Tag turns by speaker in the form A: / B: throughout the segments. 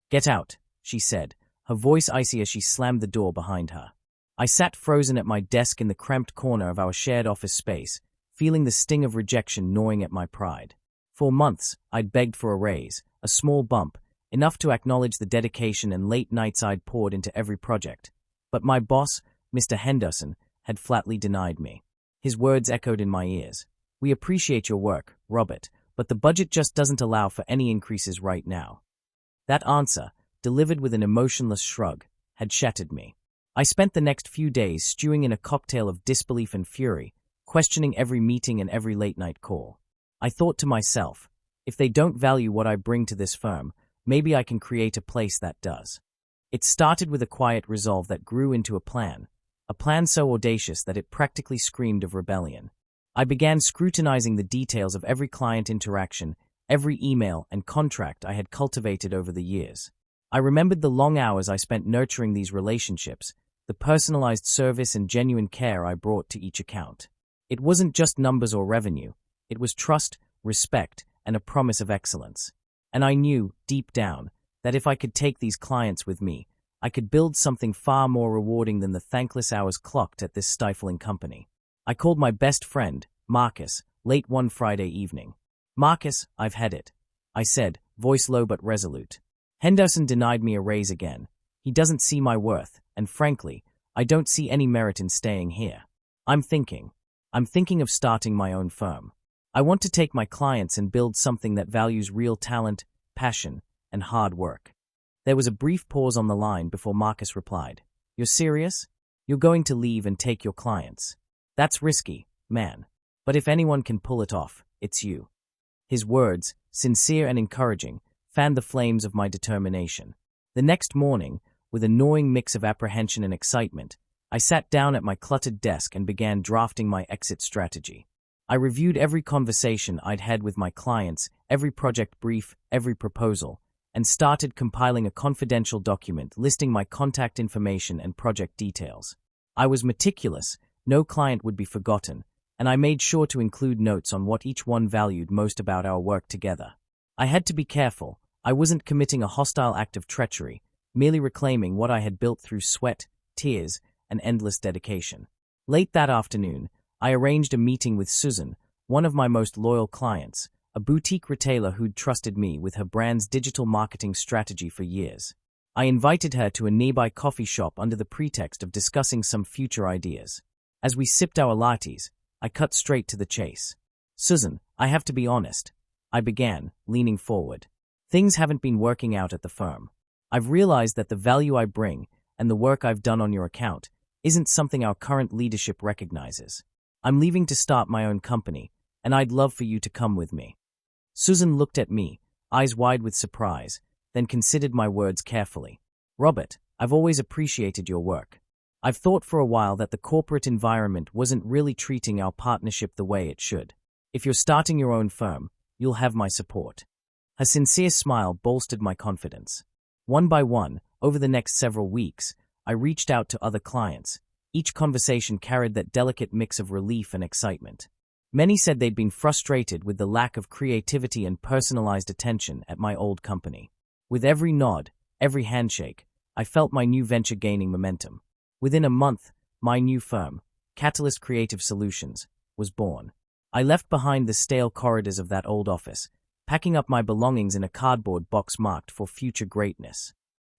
A: "Get out," she said, her voice icy as she slammed the door behind her. I sat frozen at my desk in the cramped corner of our shared office space, feeling the sting of rejection gnawing at my pride. For months, I'd begged for a raise, a small bump, enough to acknowledge the dedication and late nights I'd poured into every project. But my boss, Mr. Henderson, had flatly denied me. His words echoed in my ears. "We appreciate your work, Robert, but the budget just doesn't allow for any increases right now." That answer, delivered with an emotionless shrug, had shattered me. I spent the next few days stewing in a cocktail of disbelief and fury, questioning every meeting and every late-night call. I thought to myself, if they don't value what I bring to this firm, maybe I can create a place that does. It started with a quiet resolve that grew into a plan so audacious that it practically screamed of rebellion. I began scrutinizing the details of every client interaction, every email and contract I had cultivated over the years. I remembered the long hours I spent nurturing these relationships, the personalized service and genuine care I brought to each account. It wasn't just numbers or revenue, it was trust, respect, and a promise of excellence. And I knew, deep down, that if I could take these clients with me, I could build something far more rewarding than the thankless hours clocked at this stifling company. I called my best friend, Marcus, late one Friday evening. "Marcus, I've had it," I said, voice low but resolute. "Henderson denied me a raise again. He doesn't see my worth, and frankly, I don't see any merit in staying here. I'm thinking of starting my own firm. I want to take my clients and build something that values real talent, passion, and hard work." There was a brief pause on the line before Marcus replied. "You're serious? You're going to leave and take your clients? That's risky, man. But if anyone can pull it off, it's you." His words, sincere and encouraging, fanned the flames of my determination. The next morning, with a gnawing mix of apprehension and excitement, I sat down at my cluttered desk and began drafting my exit strategy. I reviewed every conversation I'd had with my clients, every project brief, every proposal, and started compiling a confidential document listing my contact information and project details. I was meticulous, no client would be forgotten, and I made sure to include notes on what each one valued most about our work together. I had to be careful. I wasn't committing a hostile act of treachery, merely reclaiming what I had built through sweat, tears, and endless dedication. Late that afternoon, I arranged a meeting with Susan, one of my most loyal clients, a boutique retailer who'd trusted me with her brand's digital marketing strategy for years. I invited her to a nearby coffee shop under the pretext of discussing some future ideas. As we sipped our lattes, I cut straight to the chase. "Susan, I have to be honest," I began, leaning forward. "Things haven't been working out at the firm. I've realized that the value I bring, and the work I've done on your account, isn't something our current leadership recognizes. I'm leaving to start my own company, and I'd love for you to come with me." Susan looked at me, eyes wide with surprise, then considered my words carefully. "Robert, I've always appreciated your work. I've thought for a while that the corporate environment wasn't really treating our partnership the way it should. If you're starting your own firm, you'll have my support." Her sincere smile bolstered my confidence. One by one, over the next several weeks, I reached out to other clients. Each conversation carried that delicate mix of relief and excitement. Many said they'd been frustrated with the lack of creativity and personalized attention at my old company. With every nod, every handshake, I felt my new venture gaining momentum. Within a month, my new firm, Catalyst Creative Solutions, was born. I left behind the stale corridors of that old office, packing up my belongings in a cardboard box marked for future greatness.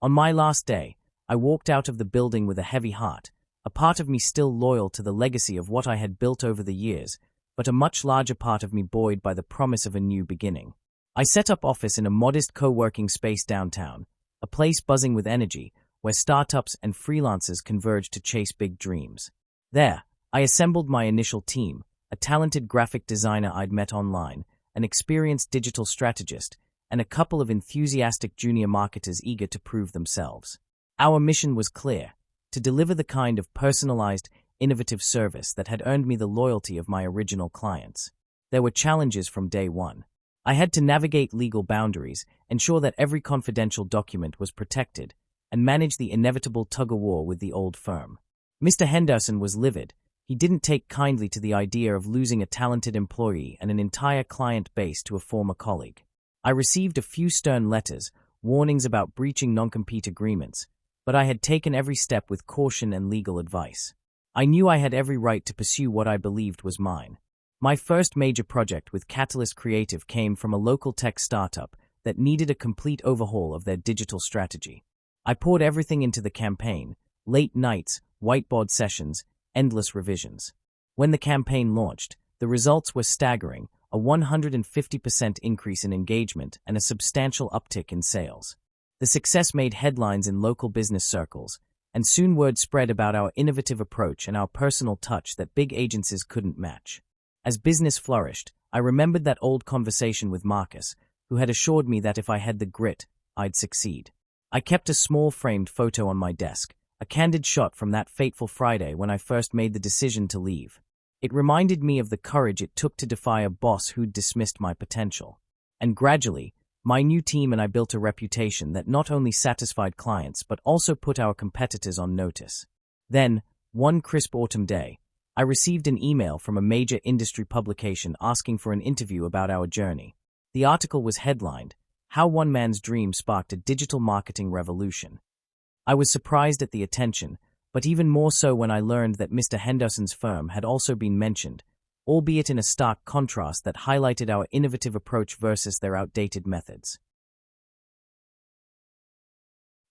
A: On my last day, I walked out of the building with a heavy heart, a part of me still loyal to the legacy of what I had built over the years, but a much larger part of me buoyed by the promise of a new beginning. I set up office in a modest co-working space downtown, a place buzzing with energy, where startups and freelancers converged to chase big dreams. There, I assembled my initial team, a talented graphic designer I'd met online, an experienced digital strategist, and a couple of enthusiastic junior marketers eager to prove themselves. Our mission was clear: to deliver the kind of personalized, innovative service that had earned me the loyalty of my original clients. There were challenges from day one. I had to navigate legal boundaries, ensure that every confidential document was protected, and manage the inevitable tug-of-war with the old firm. Mr. Henderson was livid. He didn't take kindly to the idea of losing a talented employee and an entire client base to a former colleague. I received a few stern letters, warnings about breaching non-compete agreements, but I had taken every step with caution and legal advice. I knew I had every right to pursue what I believed was mine. My first major project with Catalyst Creative came from a local tech startup that needed a complete overhaul of their digital strategy. I poured everything into the campaign: late nights, whiteboard sessions, endless revisions. When the campaign launched, the results were staggering: a 150% increase in engagement and a substantial uptick in sales. The success made headlines in local business circles, and soon word spread about our innovative approach and our personal touch that big agencies couldn't match. As business flourished, I remembered that old conversation with Marcus, who had assured me that if I had the grit, I'd succeed. I kept a small framed photo on my desk, a candid shot from that fateful Friday when I first made the decision to leave. It reminded me of the courage it took to defy a boss who'd dismissed my potential. And gradually, my new team and I built a reputation that not only satisfied clients but also put our competitors on notice. Then, one crisp autumn day, I received an email from a major industry publication asking for an interview about our journey. The article was headlined, "How One Man's Dream Sparked a Digital Marketing Revolution." I was surprised at the attention, but even more so when I learned that Mr. Henderson's firm had also been mentioned, albeit in a stark contrast that highlighted our innovative approach versus their outdated methods.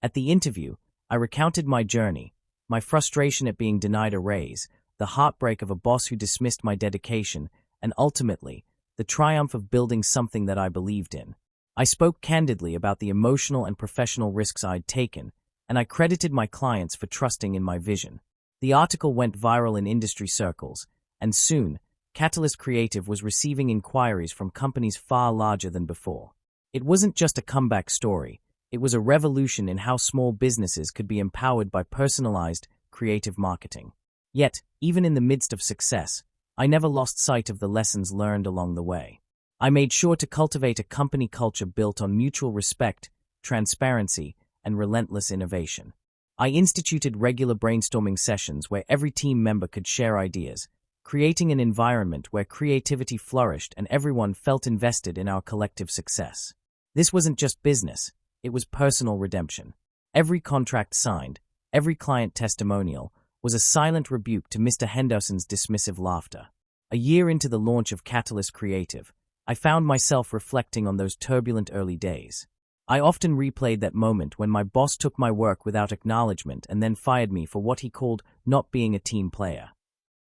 A: At the interview, I recounted my journey, my frustration at being denied a raise, the heartbreak of a boss who dismissed my dedication, and ultimately, the triumph of building something that I believed in. I spoke candidly about the emotional and professional risks I'd taken, and I credited my clients for trusting in my vision. The article went viral in industry circles, and soon, Catalyst Creative was receiving inquiries from companies far larger than before. It wasn't just a comeback story, it was a revolution in how small businesses could be empowered by personalized, creative marketing. Yet, even in the midst of success, I never lost sight of the lessons learned along the way. I made sure to cultivate a company culture built on mutual respect, transparency, and relentless innovation. I instituted regular brainstorming sessions where every team member could share ideas, creating an environment where creativity flourished and everyone felt invested in our collective success. This wasn't just business, it was personal redemption. Every contract signed, every client testimonial, was a silent rebuke to Mr. Henderson's dismissive laughter. A year into the launch of Catalyst Creative, I found myself reflecting on those turbulent early days. I often replayed that moment when my boss took my work without acknowledgement and then fired me for what he called not being a team player.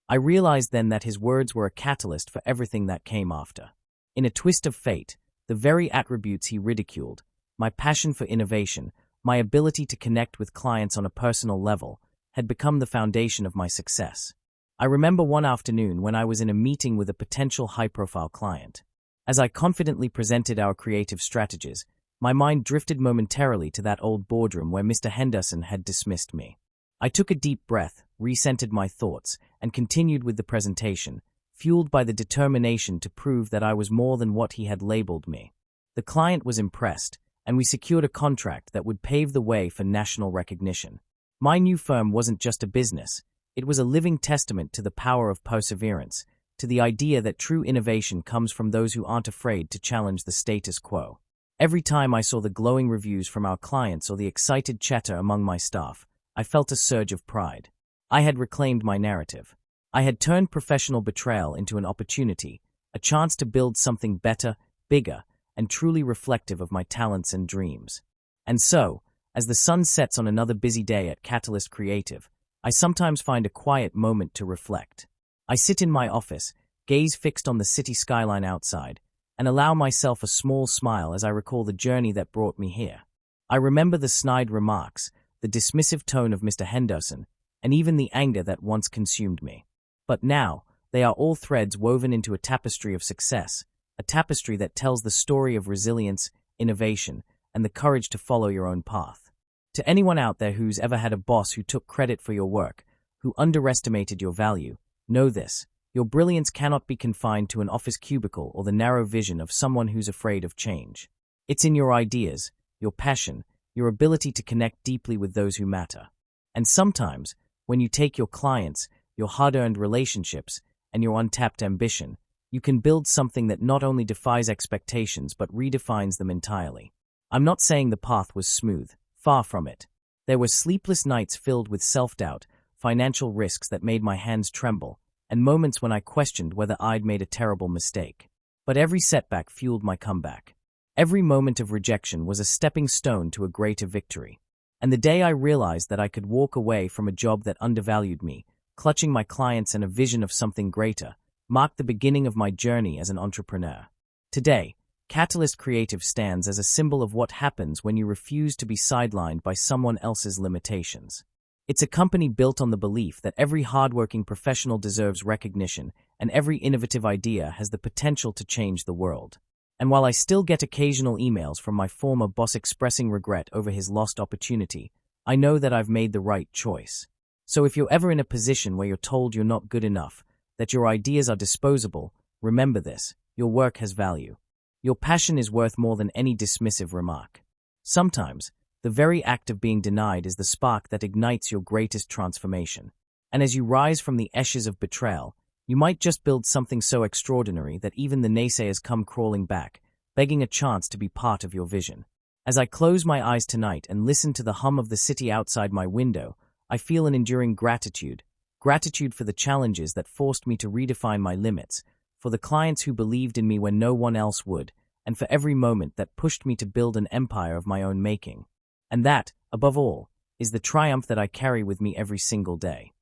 A: I realized then that his words were a catalyst for everything that came after. In a twist of fate, the very attributes he ridiculed, my passion for innovation, my ability to connect with clients on a personal level, had become the foundation of my success. I remember one afternoon when I was in a meeting with a potential high-profile client. As I confidently presented our creative strategies, my mind drifted momentarily to that old boardroom where Mr. Henderson had dismissed me. I took a deep breath, recentered my thoughts, and continued with the presentation, fueled by the determination to prove that I was more than what he had labeled me. The client was impressed, and we secured a contract that would pave the way for national recognition. My new firm wasn't just a business, it was a living testament to the power of perseverance, to the idea that true innovation comes from those who aren't afraid to challenge the status quo. Every time I saw the glowing reviews from our clients or the excited chatter among my staff, I felt a surge of pride. I had reclaimed my narrative. I had turned professional betrayal into an opportunity, a chance to build something better, bigger, and truly reflective of my talents and dreams. And so, as the sun sets on another busy day at Catalyst Creative, I sometimes find a quiet moment to reflect. I sit in my office, gaze fixed on the city skyline outside, and allow myself a small smile as I recall the journey that brought me here. I remember the snide remarks, the dismissive tone of Mr. Henderson, and even the anger that once consumed me. But now, they are all threads woven into a tapestry of success, a tapestry that tells the story of resilience, innovation, and the courage to follow your own path. To anyone out there who's ever had a boss who took credit for your work, who underestimated your value, know this: your brilliance cannot be confined to an office cubicle or the narrow vision of someone who's afraid of change. It's in your ideas, your passion, your ability to connect deeply with those who matter. And sometimes, when you take your clients, your hard-earned relationships, and your untapped ambition, you can build something that not only defies expectations but redefines them entirely. I'm not saying the path was smooth, far from it. There were sleepless nights filled with self-doubt, financial risks that made my hands tremble, and moments when I questioned whether I'd made a terrible mistake. But every setback fueled my comeback. Every moment of rejection was a stepping stone to a greater victory. And the day I realized that I could walk away from a job that undervalued me, clutching my clients and a vision of something greater, marked the beginning of my journey as an entrepreneur. Today, Catalyst Creative stands as a symbol of what happens when you refuse to be sidelined by someone else's limitations. It's a company built on the belief that every hardworking professional deserves recognition and every innovative idea has the potential to change the world. And while I still get occasional emails from my former boss expressing regret over his lost opportunity, I know that I've made the right choice. So if you're ever in a position where you're told you're not good enough, that your ideas are disposable, remember this: your work has value. Your passion is worth more than any dismissive remark. Sometimes, the very act of being denied is the spark that ignites your greatest transformation. And as you rise from the ashes of betrayal, you might just build something so extraordinary that even the naysayers come crawling back, begging a chance to be part of your vision. As I close my eyes tonight and listen to the hum of the city outside my window, I feel an enduring gratitude for the challenges that forced me to redefine my limits, for the clients who believed in me when no one else would, and for every moment that pushed me to build an empire of my own making. And that, above all, is the triumph that I carry with me every single day.